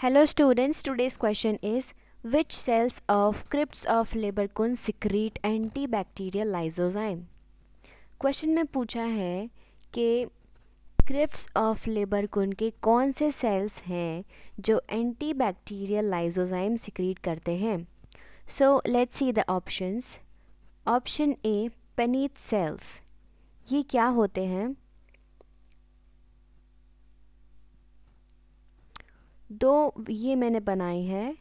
Hello students, today's question is which cells of crypts of Leberkun secrete antibacterial lysozyme? Question में पूछा है कि crypts of लेबरकुन के कौन से सेल्स हैं जो एंटीबैक्टीरियल लाइसोजाइम सिक्रीट करते हैं. So let's see the options. Option A paneth cells. ये क्या होते हैं? ये मैंने बनाई है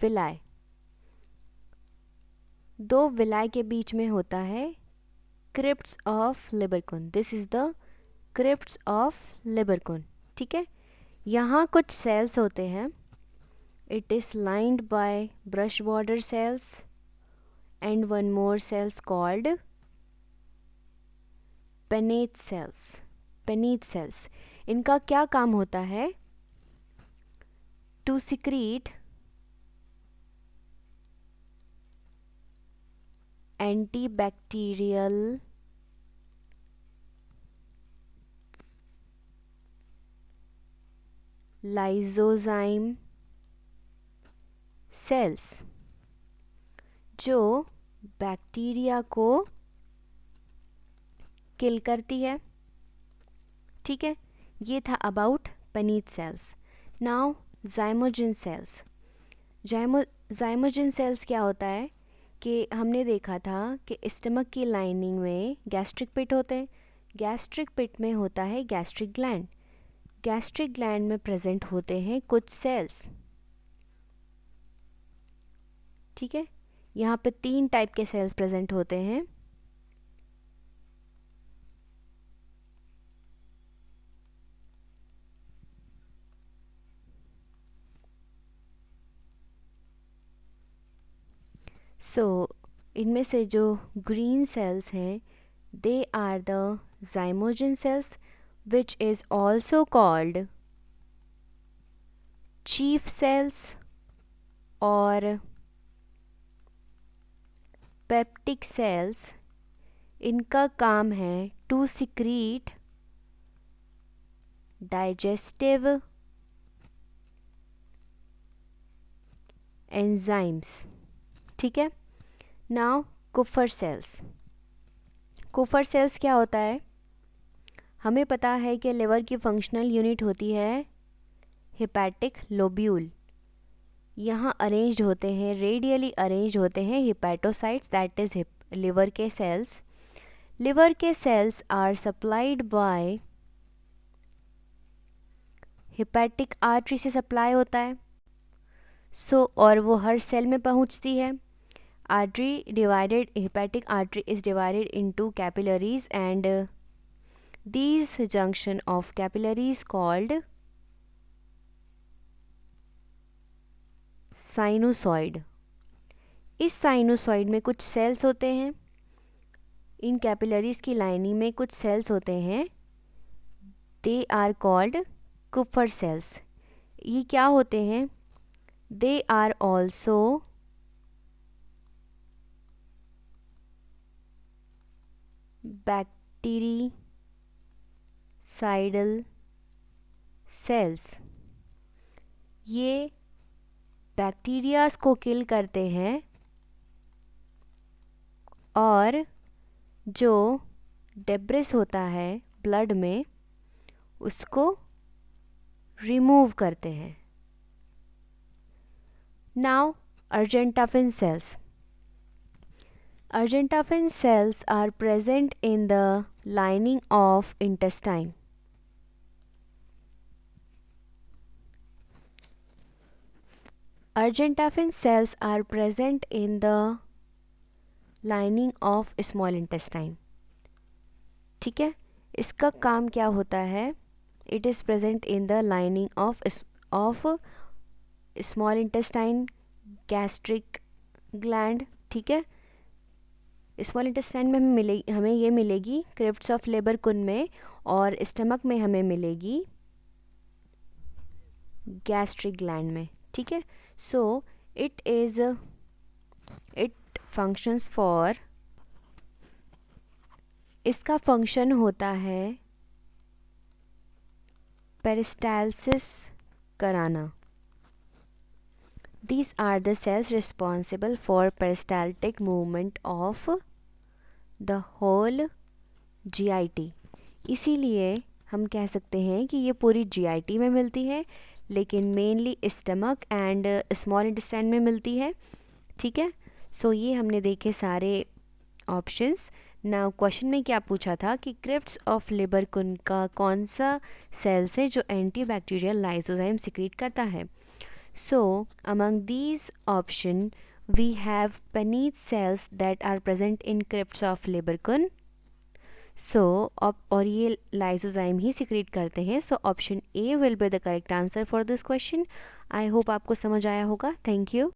विलाय. दो विलाय के बीच में होता है crypts of Lieberkuhn. This is the crypts of Lieberkuhn. ठीक है, यहाँ कुछ सेल्स होते हैं. It is lined by brush border cells and one more cells called paneth cells. Paneth cells, इनका क्या काम होता है? To secrete antibacterial lysozyme cells जो बैक्टीरिया को किल करती है. ठीक है, ये था about paneth cells. Now zymogen cells. Zymogen cells क्या होता है कि हमने देखा था कि स्टमक की लाइनिंग में गैस्ट्रिक पिट होते हैं. गैस्ट्रिक पिट में होता है गैस्ट्रिक ग्लैंड. गैस्ट्रिक ग्लैंड में प्रेजेंट होते हैं कुछ सेल्स. ठीक है, यहाँ पे 3 टाइप के सेल्स प्रेजेंट होते हैं. इनमें से जो ग्रीन सेल्स हैं they are the zymogen cells which is also called chief cells or peptic cells. इनका काम है टू सिक्रीट डाइजेस्टिव एंजाइम्स. ठीक है, नाउ कुफर सेल्स. कुफर सेल्स क्या होता है? हमें पता है कि लिवर की फंक्शनल यूनिट होती है हिपैटिक लोब्यूल. यहाँ अरेंज्ड होते हैं, रेडियली अरेंज्ड होते हैं हिपैटोसाइट्स, दैट इज़ लिवर के सेल्स. लिवर के cells are supplied by hepatic artery से सप्लाई होता है. और वो हर सेल में पहुँचती है. Artery divided, hepatic artery is divided into capillaries and these junction of capillaries called sinusoid. इस साइनोसॉइड में कुछ सेल्स होते हैं. इन कैपिलरीज की लाइनिंग में कुछ सेल्स होते हैं. They are called Kupffer cells. ये क्या होते हैं? They are also bactericidal cells. ये बैक्टीरियाज को किल करते हैं और जो डेब्रिस होता है ब्लड में उसको रिमूव करते हैं. Now argentaffin cells. Argentaphil cells are present in the lining of intestine. Argentaphil cells are present in the lining of small intestine. ठीक है, इसका काम क्या होता है? It is present in the lining of small intestine, gastric gland. ठीक है, small intestine में हमें ये मिलेगी क्रिप्ट्स ऑफ लेबरकुन में, और स्टमक में हमें मिलेगी गैस्ट्रिक ग्लैंड में. ठीक है, सो इट फंक्शंस फॉर, इसका फंक्शन होता है पेरिस्टालसिस कराना. These are the cells responsible for peristaltic movement of the whole GIT. इसीलिए हम कह सकते हैं कि ये पूरी GIT में मिलती है, लेकिन mainly stomach and small intestine में मिलती है। ठीक है, सो ये हमने देखे सारे ऑप्शंस। नाउ क्वेश्चन में क्या पूछा था कि क्रिप्ट्स ऑफ लिबरकुन का कौन सा सेल्स है जो एंटीबैक्टीरियल लाइसोजाइम सिक्रीट करता है। So among these option we have paneth cells that are present in crypts of Lieberkuhn. So और ये लाइसोजाइम ही सिक्रीट करते हैं। So option A will be the correct answer for this question. I hope आपको समझ आया होगा। Thank you.